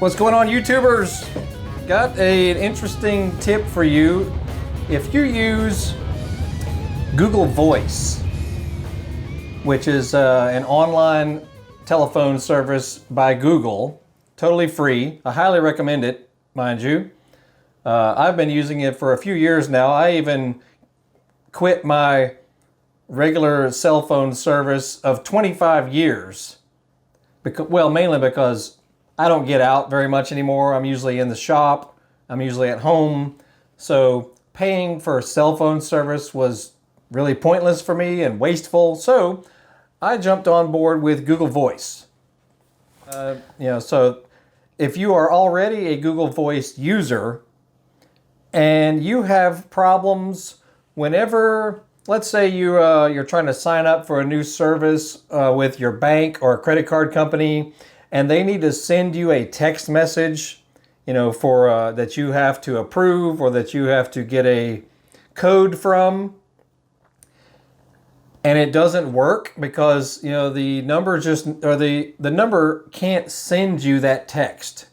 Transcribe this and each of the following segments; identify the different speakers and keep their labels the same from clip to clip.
Speaker 1: What's going on, YouTubers? Got an interesting tip for you. If you use Google Voice, which is an online telephone service by Google, totally free. I highly recommend it, mind you. I've been using it for a few years now. I even quit my regular cell phone service of 25 years. Well, mainly because I don't get out very much anymore. I'm usually in the shop. I'm usually at home. So paying for cell phone service was really pointless for me and wasteful. So I jumped on board with Google Voice. So if you are already a Google Voice user and you have problems whenever, let's say you're trying to sign up for a new service with your bank or a credit card company, and they need to send you a text message, for that you have to approve or that you have to get a code from, and it doesn't work because the number the number can't send you that text.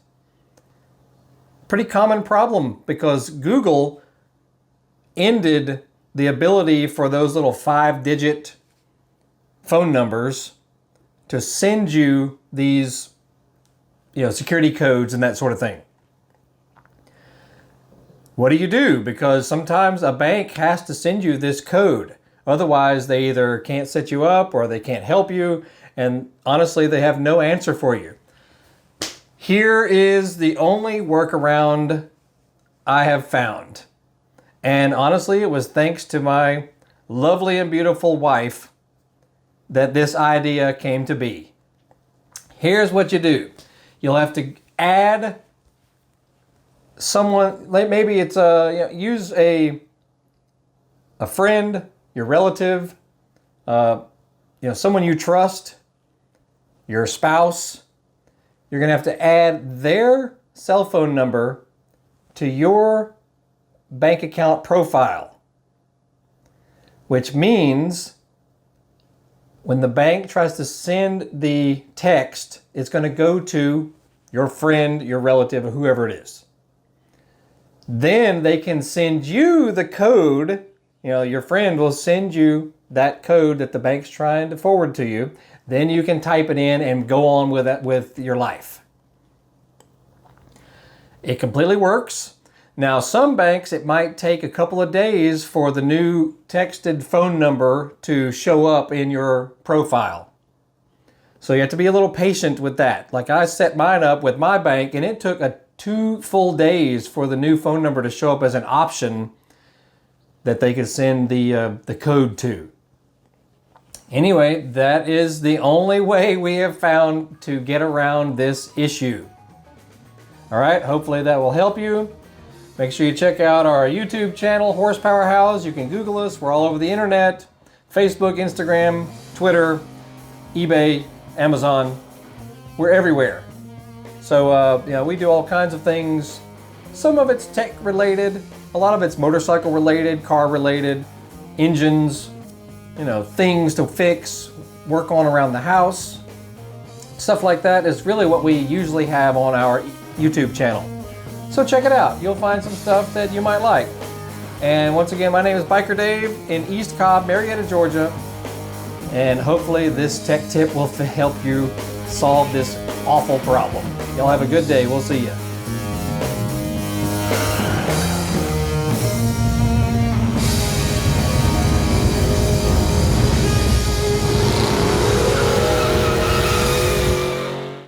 Speaker 1: Pretty common problem because Google ended the ability for those little 5-digit phone numbers to send you these, security codes and that sort of thing. What do you do? Because sometimes a bank has to send you this code. Otherwise, they either can't set you up or they can't help you. And honestly, they have no answer for you. Here is the only workaround I have found. And honestly, it was thanks to my lovely and beautiful wife that this idea came to be. Here's what you do. You'll have to add someone, maybe it's use a friend, your relative, someone you trust, your spouse. You're going to have to add their cell phone number to your bank account profile, which means when the bank tries to send the text, it's going to go to your friend, your relative, or whoever it is. Then they can send you the code. Your friend will send you that code that the bank's trying to forward to you. Then you can type it in and go on with that with your life. It completely works. Now, some banks, it might take a couple of days for the new texted phone number to show up in your profile. So you have to be a little patient with that. Like I set mine up with my bank and it took 2 full days for the new phone number to show up as an option that they could send the code to. Anyway, that is the only way we have found to get around this issue. All right, hopefully that will help you. Make sure you check out our YouTube channel, Horsepower House. You can Google us. We're all over the internet. Facebook, Instagram, Twitter, eBay, Amazon. We're everywhere. So, we do all kinds of things. Some of it's tech related. A lot of it's motorcycle related, car related, engines, things to fix, work on around the house. Stuff like that is really what we usually have on our YouTube channel. So check it out. You'll find some stuff that you might like. And once again, my name is Biker Dave in East Cobb, Marietta, Georgia. And hopefully this tech tip will help you solve this awful problem. Y'all have a good day. We'll see you.